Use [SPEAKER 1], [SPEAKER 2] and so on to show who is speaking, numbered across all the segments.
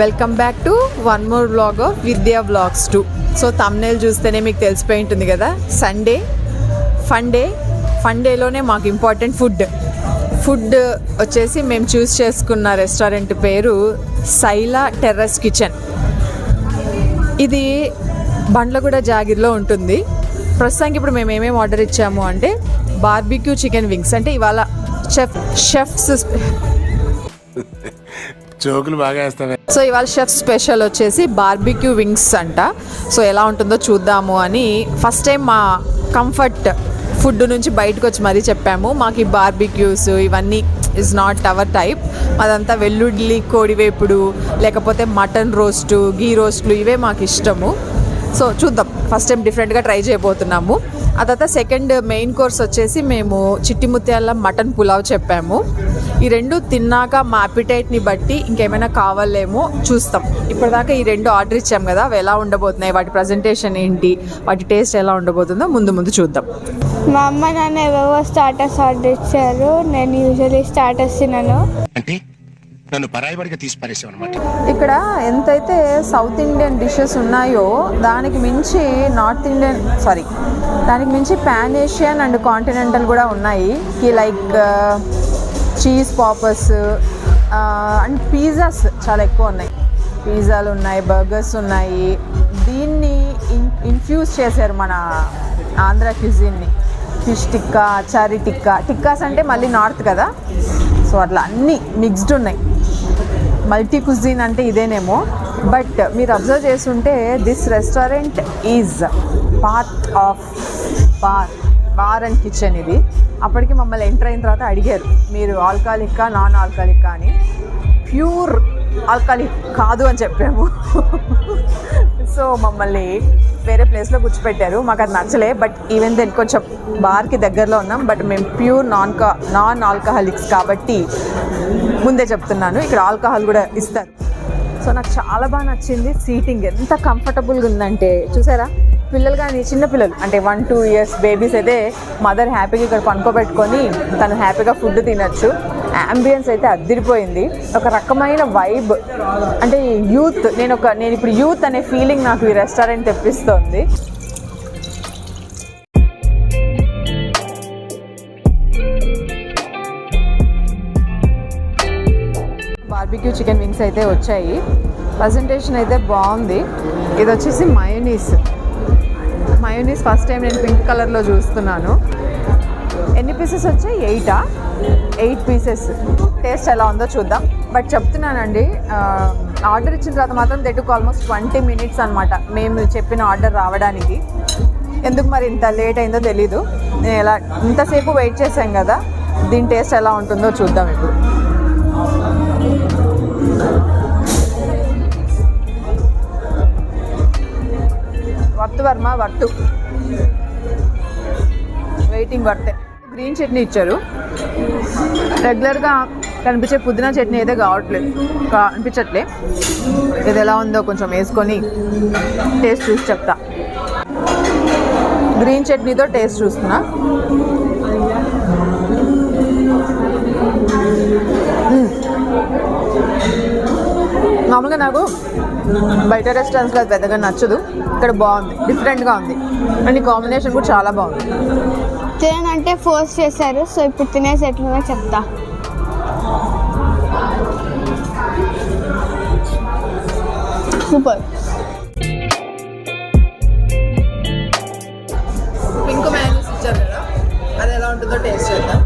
[SPEAKER 1] Welcome back to one more vlog of విద్యా vlogs 2. So thumbnail చూస్తేనే మీకు తెలిసిపోయి ఉంటుంది కదా, సండే ఫన్ డేలోనే మాకు ఇంపార్టెంట్ ఫుడ్ వచ్చేసి మేము చూస్ చేసుకున్న రెస్టారెంట్ పేరు సైలా టెర్రస్ కిచెన్. ఇది బండ్లగూడ జాగిర్లో ఉంటుంది. ప్రస్తుతానికి ఇప్పుడు మేము ఏమేమి ఆర్డర్ ఇచ్చాము అంటే బార్బిక్యూ చికెన్ వింగ్స్. అంటే ఇవాళ షెఫ్స్
[SPEAKER 2] జోకులు బాగా వేస్తావే.
[SPEAKER 1] సో ఇవాళ షెఫ్ స్పెషల్ వచ్చేసి బార్బిక్యూ వింగ్స్ అంట. సో ఎలా ఉంటుందో చూద్దాము అని ఫస్ట్ టైం మా కంఫర్ట్ ఫుడ్ నుంచి బయటకు వచ్చి మరీ చెప్పాము. మాకు ఈ బార్బిక్యూస్ ఇవన్నీ ఇస్ నాట్ అవర్ టైప్. అదంతా వెల్లుల్లి కోడివేపుడు లేకపోతే మటన్ రోస్టు గీ రోస్ట్లు ఇవే మాకు ఇష్టము. సో చూద్దాం, ఫస్ట్ టైం డిఫరెంట్గా ట్రై చేయబోతున్నాము. ఆ తర్వాత సెకండ్ మెయిన్ కోర్స్ వచ్చేసి మేము చిట్టి ముత్యాల మటన్ పులావ్ చెప్పాము. ఈ రెండు తిన్నాక మా అపిటైట్ని బట్టి ఇంకేమైనా కావాలేమో చూస్తాం. ఇప్పటిదాకా ఈ రెండు ఆర్డర్ ఇచ్చాం కదా, అవి ఎలా ఉండబోతున్నాయి, వాటి ప్రజెంటేషన్ ఏంటి, వాటి టేస్ట్ ఎలా ఉండబోతుందో ముందు చూద్దాం.
[SPEAKER 3] మా అమ్మ నాన్న ఏవేవో స్టార్టర్స్ ఆర్డర్ ఇచ్చారు. నేను యూజువల్లీ స్టార్టర్స్ తినను.
[SPEAKER 2] నన్ను పరాయివాడిగా తీసి పారేసావు అన్నమాట.
[SPEAKER 1] ఇక్కడ ఎంతైతే సౌత్ ఇండియన్ డిషెస్ ఉన్నాయో దానికి మించి పాన్ ఏషియన్ అండ్ కాంటినెంటల్ కూడా ఉన్నాయి. Like cheese poppers and pizzas చాలా ఎక్కువ ఉన్నాయి. పిజ్జాలు ఉన్నాయి, బర్గర్స్ ఉన్నాయి. దీన్ని ఇన్ఫ్యూజ్ చేశారు మన ఆంధ్ర క్యూజిన్ని. ఫిష్ టిక్కా, చారీ టిక్కాస్ అంటే మళ్ళీ నార్త్ కదా, సో అట్లా అన్నీ మిక్స్డ్ ఉన్నాయి. మల్టీ కుజిన్ అంటే ఇదేనేమో. బట్ మీరు అబ్జర్వ్ చేస్తుంటే this restaurant is part of bar and kitchen. ఇది అప్పటికి మమ్మల్ని ఎంటర్ అయిన తర్వాత అడిగారు, మీరు ఆల్కహాలిక్కా నాన్ ఆల్కహాలిక్కా అని. ప్యూర్ ఆల్కహాలిక్ కాదు అని చెప్పాము. సో మమ్మల్ని వేరే ప్లేస్లో కూర్చోపెట్టారు. మాకు అది నచ్చలే. బట్ ఈవెన్ దెన్ కొంచెం బార్కి దగ్గరలో ఉన్నాం. బట్ మేము ప్యూర్ నాన్ ఆల్కహాలిక్స్ కాబట్టి ముందే చెప్తున్నాను, ఇక్కడ ఆల్కహాల్ కూడా ఇస్తారు. సో నాకు చాలా బాగా నచ్చింది. సీటింగ్ ఎంత కంఫర్టబుల్గా ఉందంటే చూసారా. పిల్లలు కానీ చిన్నపిల్లలు అంటే 1-2 years బేబీస్ అయితే మదర్ హ్యాపీగా ఇక్కడ పనుకోబెట్టుకొని తను హ్యాపీగా ఫుడ్ తినచ్చు. యాంబియన్స్ అయితే అద్దిరిపోయింది. ఒక రకమైన వైబ్, అంటే యూత్. నేను ఇప్పుడు యూత్ అనే ఫీలింగ్ నాకు ఈ రెస్టారెంట్ తెప్పిస్తోంది. బార్బిక్యూ చికెన్ వింగ్స్ అయితే వచ్చాయి. ప్రజెంటేషన్ అయితే బాగుంది. ఇది వచ్చేసి మయోనీస్ ఫస్ట్ టైం నేను పింక్ కలర్లో చూస్తున్నాను. ఎన్ని పీసెస్ వచ్చాయి? 8 పీసెస్. టేస్ట్ ఎలా ఉందో చూద్దాం. బట్ చెప్తున్నానండి, ఆర్డర్ ఇచ్చిన తర్వాత మాత్రం దెట్టుకు ఆల్మోస్ట్ 20 minutes అనమాట మేము చెప్పిన ఆర్డర్ రావడానికి. ఎందుకు మరి ఇంత లేట్ అయిందో తెలీదు. నేను ఇంతసేపు వెయిట్ చేశాం కదా, దీని టేస్ట్ ఎలా ఉంటుందో చూద్దాం ఇప్పుడు. వర్త్ వెయిటింగ్ వర్తే. గ్రీన్ చట్నీ ఇచ్చారు. రెగ్యులర్గా కనిపించే పుదీనా చట్నీ అయితే అనిపించట్లే. ఇది ఎలా ఉందో కొంచెం వేసుకొని టేస్ట్ చూసి చెప్తా. గ్రీన్ చట్నీతో టేస్ట్ చూస్తున్నా. మామూలుగా నాకు బయట రెస్టారెంట్స్లో అది పెద్దగా నచ్చదు. ఇక్కడ బాగుంది, డిఫరెంట్గా ఉంది. అండ్ ఈ కాంబినేషన్ కూడా చాలా బాగుంది.
[SPEAKER 3] తినంటే ఫోర్స్ చేశారు. సో ఇప్పుడు తినేసి ఎట్లున్నా చెప్తా. సూపర్.
[SPEAKER 1] పింక్ మయోనీస్ ఇచ్చారు కదా, అది ఎలా ఉంటుందో టేస్ట్ చేద్దాం.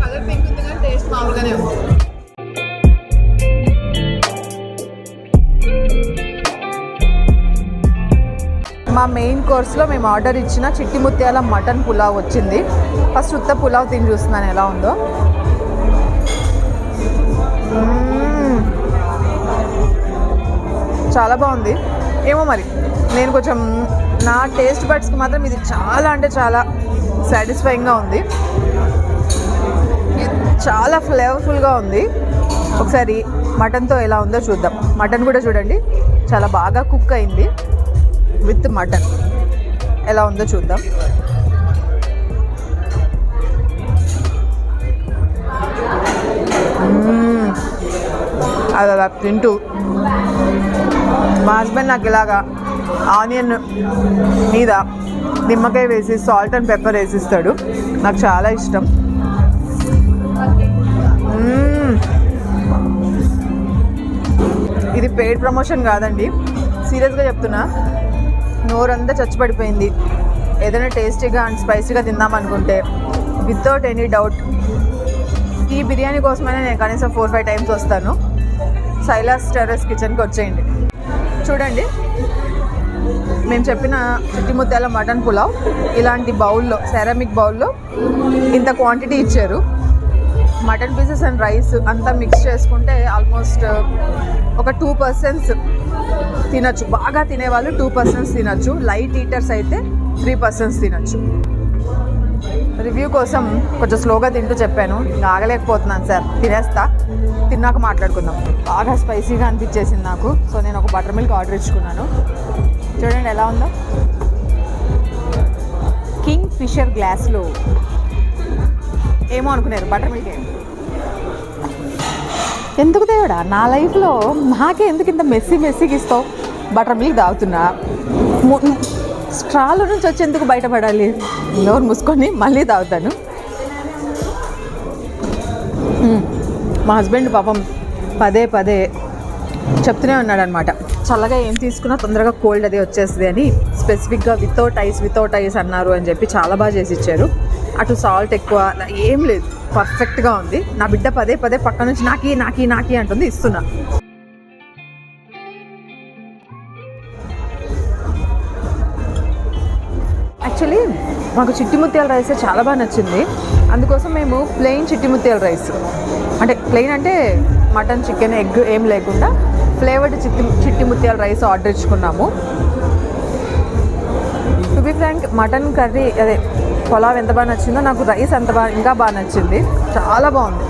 [SPEAKER 1] కలర్ పింక్ ఉంది కానీ టేస్ట్ మామూలుగానే ఉంది. మా మెయిన్ కోర్స్లో మేము ఆర్డర్ ఇచ్చిన చిట్టి ముత్యాల మటన్ పులావ్ వచ్చింది. ఫస్ట్ ఉత్త పులావ్ తిని చూస్తున్నాను ఎలా ఉందో. చాలా బాగుంది. ఏమో మరి నేను కొంచెం నా టేస్ట్ బడ్స్కి మాత్రం ఇది చాలా అంటే చాలా సాటిస్ఫైయింగ్గా ఉంది. చాలా ఫ్లేవర్ఫుల్గా ఉంది. ఒకసారి మటన్తో ఎలా ఉందో చూద్దాం. మటన్ కూడా చూడండి చాలా బాగా కుక్ అయింది. విత్ మటన్ ఎలా ఉందో చూద్దాం. అది అలా తింటూ మా హస్బెండ్ నాకు ఇలాగా ఆనియన్ మీద నిమ్మకాయ వేసి సాల్ట్ అండ్ పెప్పర్ వేసిస్తాడు. నాకు చాలా ఇష్టం. ఇది పెయిడ్ ప్రమోషన్ కాదండి, సీరియస్గా చెప్తున్నా. నోరంతా చచ్చిపడిపోయింది. ఏదైనా టేస్టీగా అండ్ స్పైసీగా తిందామనుకుంటే వితౌట్ ఎనీ డౌట్ ఈ బిర్యానీ కోసమైనా నేను కనీసం 4-5 టైమ్స్ వస్తాను. సైలాస్ టెర్రస్ కిచెన్కి వచ్చేయండి. చూడండి, మేము చెప్పిన చిట్టి ముత్యాల మటన్ పులావ్ ఇలాంటి బౌల్లో, సెరామిక్ బౌల్లో ఇంత క్వాంటిటీ ఇచ్చారు. మటన్ పీసెస్ అండ్ రైస్ అంతా మిక్స్ చేసుకుంటే ఆల్మోస్ట్ ఒక 2% తినచ్చు. బాగా తినేవాళ్ళు 2% తినచ్చు. లైట్ ఈటర్స్ అయితే 3% తినచ్చు. రివ్యూ కోసం కొంచెం స్లోగా తింటూ చెప్పాను. ఇంకా ఆగలేకపోతున్నాను సార్, తినేస్తా, తిన్నాక మాట్లాడుకుందాం. బాగా స్పైసీగా అనిపించేసింది నాకు. సో నేను ఒక బటర్ మిల్క్ ఆర్డర్ ఇచ్చుకున్నాను. చూడండి ఎలా ఉందో. కింగ్ ఫిషర్ గ్లాస్లో ఏమో అనుకున్నారు, బటర్ మిల్క్ ఎందుకు తేవడా నా లైఫ్లో నాకే ఎందుకు ఇంత మెస్సీగా ఇస్తావు. బటర్ మిల్క్ తాగుతున్నా, స్ట్రాలో నుంచి వచ్చి ఎందుకు బయటపడాలి. నోరు మూసుకొని మళ్ళీ తాగుతాను. మా హస్బెండ్ పాపం పదే చెప్తూనే ఉన్నాడు అనమాట, చల్లగా ఏం తీసుకున్నా తొందరగా కోల్డ్ అది వచ్చేస్తుంది అని. స్పెసిఫిక్గా వితౌట్ ఐస్ అన్నారు అని చెప్పి చాలా బాగా చేసి ఇచ్చారు. అటు సాల్ట్ ఎక్కువ ఏం లేదు, పర్ఫెక్ట్గా ఉంది. నా బిడ్డ పదే పక్క నుంచి నాకి అంటుంది, ఇస్తున్నా. యాక్చువల్లీ మాకు చిట్టి ముత్యాల రైస్ చాలా బాగా నచ్చింది. అందుకోసం మేము ప్లెయిన్ చిట్టి ముత్యాల రైస్, అంటే ప్లెయిన్ అంటే మటన్, చికెన్, ఎగ్ ఏం లేకుండా ఫ్లేవర్డ్ చిట్టి ముత్యాల రైస్ ఆర్డర్ ఇచ్చుకున్నాము. To be frank, mutton curry అదే పులావ్ ఎంత బాగా నచ్చిందో నాకు రైస్ ఇంకా బాగా నచ్చింది. చాలా బాగుంది.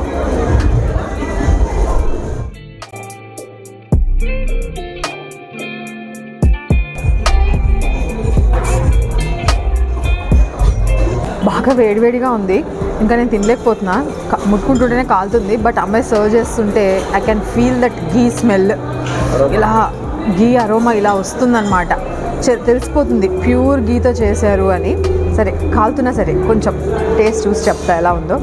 [SPEAKER 1] బాగా వేడివేడిగా ఉంది. ఇంకా నేను తినలేకపోతున్నా, ముట్టుకుంటుంటేనే కాలుతుంది. బట్ అమ్మాయి సర్వ్ చేస్తుంటే I can feel that ghee smell, ఇలా గీ అరోమా ఇలా వస్తుందన్నమాట. తెలిసిపోతుంది ప్యూర్ గీతో చేశారు అని. సరే కాలుతున్నా సరే కొంచెం టేస్ట్ చూసి చెప్తా ఎలా ఉందో.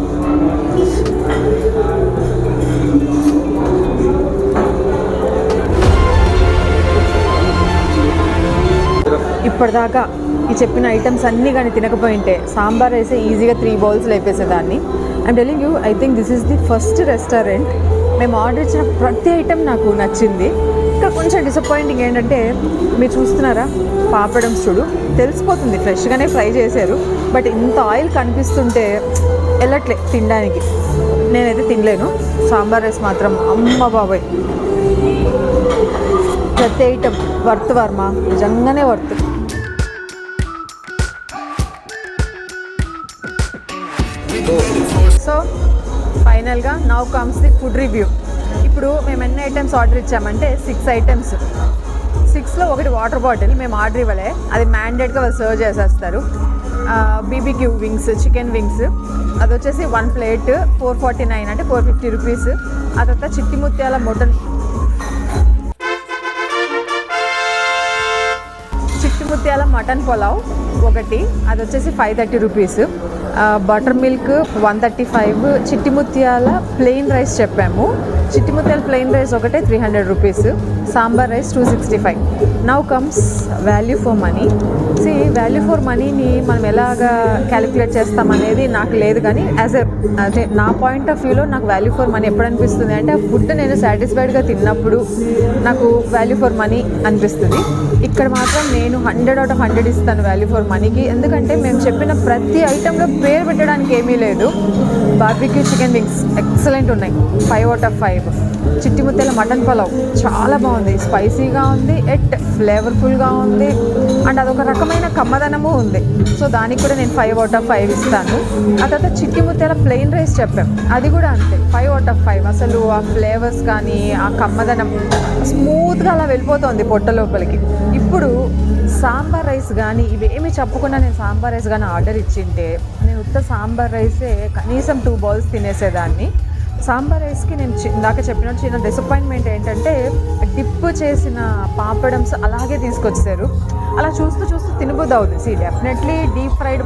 [SPEAKER 1] ఇప్పటిదాకా ఈ చెప్పిన ఐటమ్స్ అన్నీ కానీ తినకపోయింటే సాంబార్ వేసే ఈజీగా 3 బౌల్స్ లేపేసేదాన్ని. I'm telling you, I think this is the first restaurant మేము ఆర్డర్ ఇచ్చిన ప్రతి ఐటెం నాకు నచ్చింది. ఇంకా కొంచెం డిసప్పాయింటింగ్ ఏంటంటే, మీరు చూస్తున్నారా పాపడమ్స్ చూడు, తెలిసిపోతుంది ఫ్రెష్గానే ఫ్రై చేశారు. బట్ ఇంత ఆయిల్ కనిపిస్తుంటే వెళ్ళట్లే తినడానికి. నేనైతే తినలేను. సాంబార్ రైస్ మాత్రం అమ్మ బాబాయ్, ప్రతి ఐటమ్ వర్త్ వర్మ, నిజంగానే వర్త్. సో ఫైనల్గా now comes the food review. ఇప్పుడు మేము ఎన్ని ఐటమ్స్ ఆర్డర్ ఇచ్చామంటే 6 ఐటమ్స్. 6లో ఒకటి వాటర్ బాటిల్ మేము ఆర్డర్ ఇవ్వలే, అది మ్యాండేట్గా వాళ్ళు సర్వ్ చేసేస్తారు. బీబీక్యూ వింగ్స్, చికెన్ వింగ్స్, అది వచ్చేసి 1 ప్లేట్ 449 అంటే 450 రూపీస్. ఆ తర్వాత చిట్టి ముత్యాల మటన్ పులావ్ ఒకటి, అది వచ్చేసి 530 రూపీస్. Butter milk 135. చిట్టి ముత్యాల ప్లెయిన్ రైస్ చెప్పాము. చిట్టి ముత్యాల ప్లెయిన్ రైస్ ఒకటే 300 rupees. Sambar rice 265. Now comes value for money. Value for మనీని మనం ఎలాగా క్యాలిక్యులేట్ చేస్తామనేది నాకు లేదు, కానీ అదే నా పాయింట్ ఆఫ్ వ్యూలో నాకు వాల్యూ ఫర్ మనీ ఎప్పుడు అనిపిస్తుంది అంటే, ఆ ఫుడ్ నేను సాటిస్ఫైడ్గా తిన్నప్పుడు నాకు వాల్యూ ఫర్ మనీ అనిపిస్తుంది. ఇక్కడ మాత్రం నేను 100 out of 100 ఇస్తాను వాల్యూ ఫర్ మనీకి. ఎందుకంటే మేము చెప్పిన ప్రతి ఐటెంలో పేరు పెట్టడానికి ఏమీ లేదు. బార్బిక్యూ చికెన్ వింగ్స్ ఎక్సలెంట్ ఉన్నాయి, 5 out of 5. చిట్టి ముత్యాల మటన్ పులావ్ చాలా బాగుంది, స్పైసీగా ఉంది, ఎట్ ఫ్లేవర్ఫుల్గా ఉంది, అండ్ అదొక రకమైన కమ్మదనము ఉంది. సో దానికి కూడా నేను 5 out of 5 ఇస్తాను. ఆ తర్వాత చిట్టి ముత్యాల ప్లెయిన్ రైస్ చెప్పాం, అది కూడా అంతే 5 out of 5. అసలు ఆ ఫ్లేవర్స్ కానీ ఆ కమ్మదనం స్మూత్గా అలా వెళ్ళిపోతుంది పొట్ట లోపలికి. ఇప్పుడు సాంబార్ రైస్ కానీ ఇవేమి చెప్పకుండా నేను సాంబార్ రైస్ కానీ ఆర్డర్ ఇచ్చింటే, నేను ఉత్త సాంబార్ రైసే కనీసం 2 బౌల్స్ తినేసేదాన్ని. సాంబార్ రైస్కి నేను ఇందాక చెప్పినట్టు చిన్న డిసప్పాయింట్మెంట్ ఏంటంటే డిప్ చేసిన పాపడమ్స్ అలాగే తీసుకొచ్చారు. అలా చూస్తూ చూస్తూ తినబుద్ధి అవుతుంది. డెఫినెట్లీ డీప్ ఫ్రైడ్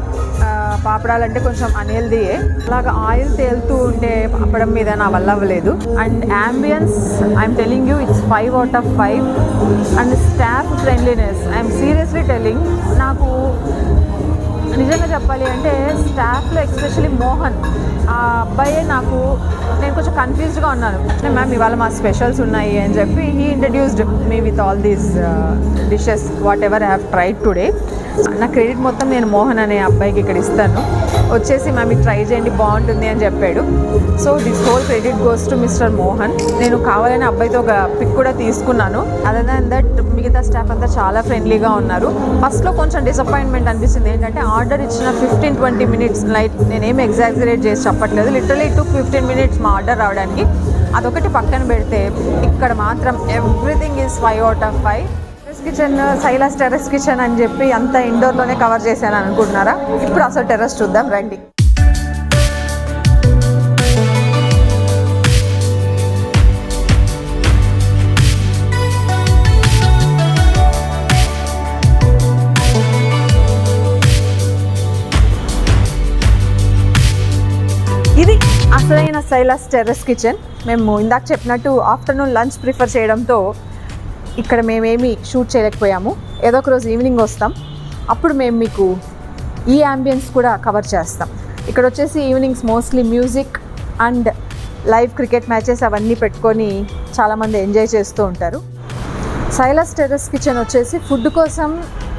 [SPEAKER 1] పాపడాలంటే కొంచెం అన్హెల్దీయే. అలాగా ఆయిల్ తేలుతూ ఉండే పాపడం మీద నా వల్ల అవ్వలేదు. And ambience I'm telling you it's 5 out of 5. And staff friendliness I'm seriously telling. నాకు నిజంగా చెప్పాలి అంటే స్టాఫ్లో ఎస్పెషల్లీ మోహన్ ఆ అబ్బాయే నేను కొంచెం కన్ఫ్యూజ్డ్గా ఉన్నాను. మ్యామ్ ఇవాళ మా స్పెషల్స్ ఉన్నాయి అని చెప్పి he introduced me with all these dishes what ever I have tried today. నా క్రెడిట్ మొత్తం నేను మోహన్ అనే అబ్బాయికి ఇక్కడ ఇస్తాను. వచ్చేసి మ్యామ్ ఇది ట్రై చేయండి బాగుంటుంది అని చెప్పాడు. So this whole credit goes to mister Mohan. నేను కావాలని అబ్బాయితో ఒక పిక్ కూడా తీసుకున్నాను. అదర్ దాన్ దట్ మిగతా స్టాఫ్ అంతా చాలా ఫ్రెండ్లీగా ఉన్నారు. ఫస్ట్లో కొంచెం డిసప్పాయింట్మెంట్ అనిపిస్తుంది. ఏంటంటే ఆర్డర్ ఇచ్చిన 15-20 minutes లైట్ నేనేమి ఎగ్జాగ్జరేట్ చేసి చెప్పట్లేదు. లిటరలీ 15 minutes మా ఆర్డర్ రావడానికి. అదొకటి పక్కన పెడితే ఇక్కడ మాత్రం everything is 5 out of 5. Terrace kitchen Silas terrace kitchen అని చెప్పి అంతా ఇండోర్లోనే కవర్ చేశాను అనుకుంటున్నారా? ఇప్పుడు అసలు టెర్రస్ చూద్దాం రండి. ఇది అసలైన సైలాస్ టెర్రస్ కిచెన్. మేము ఇందాక చెప్పినట్టు ఆఫ్టర్నూన్ లంచ్ ప్రిఫర్ చేయడంతో ఇక్కడ మేమేమి షూట్ చేయలేకపోయాము. ఏదో ఒక రోజు ఈవినింగ్ వస్తాం, అప్పుడు మేము మీకు ఈ యాంబియన్స్ కూడా కవర్ చేస్తాం. ఇక్కడ వచ్చేసి evenings mostly music and live cricket matches అవన్నీ పెట్టుకొని చాలామంది ఎంజాయ్ చేస్తూ ఉంటారు. సైలాస్ టెర్రస్ కిచెన్ వచ్చేసి ఫుడ్ కోసం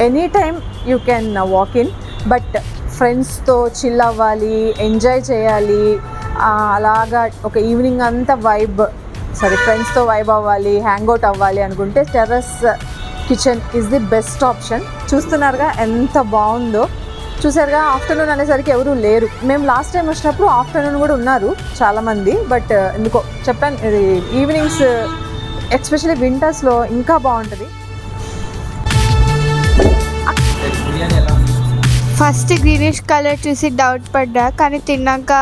[SPEAKER 1] any time you can walk in, but ఫ్రెండ్స్తో చిల్ అవ్వాలి, ఎంజాయ్ చేయాలి, అలాగా ఒక ఈవినింగ్ అంతా ఫ్రెండ్స్తో వైబ్ అవ్వాలి, హ్యాంగ్అవుట్ అవ్వాలి అనుకుంటే terrace kitchen is the best option. చూస్తున్నారుగా ఎంత బాగుందో. చూసారుగా ఆఫ్టర్నూన్ అనేసరికి ఎవరు లేరు. మేము లాస్ట్ టైం వచ్చినప్పుడు ఆఫ్టర్నూన్ కూడా ఉన్నారు చాలామంది, బట్ ఎందుకో చెప్పాను ఇది ఈవినింగ్స్ ఎస్పెషల్లీ వింటర్స్లో ఇంకా బాగుంటుంది.
[SPEAKER 3] ఫస్ట్ గ్రీనిష్ కలర్ చూసి డౌట్ పడ్డా, కానీ తిన్నాక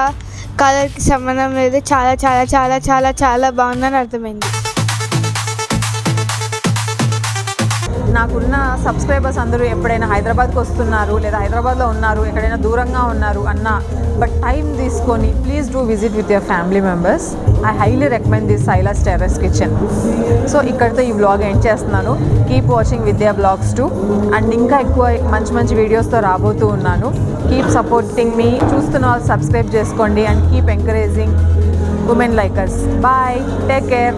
[SPEAKER 3] కలర్కి సంబంధం లేదు, చాలా చాలా చాలా చాలా చాలా బాగుందని అర్థమైంది.
[SPEAKER 1] నాకున్న సబ్స్క్రైబర్స్ అందరూ ఎప్పుడైనా హైదరాబాద్కి వస్తున్నారు లేదా హైదరాబాద్లో ఉన్నారు, ఎక్కడైనా దూరంగా ఉన్నారు అన్నా బట్ టైం తీసుకొని please do visit with your family members. I highly recommend this Silas terrace kitchen. So ఇక్కడితో ఈ వ్లాగ్ ఎండ్ చేస్తున్నాను. కీప్ వాచింగ్ విద్యా బ్లాగ్స్ 2 అండ్ ఇంకా ఎక్కువ మంచి మంచి వీడియోస్తో రాబోతూ ఉన్నాను. కీప్ సపోర్టింగ్ మీ. చూస్తున్న వాళ్ళు సబ్స్క్రైబ్ చేసుకోండి and keep encouraging women like us. Bye. Take care.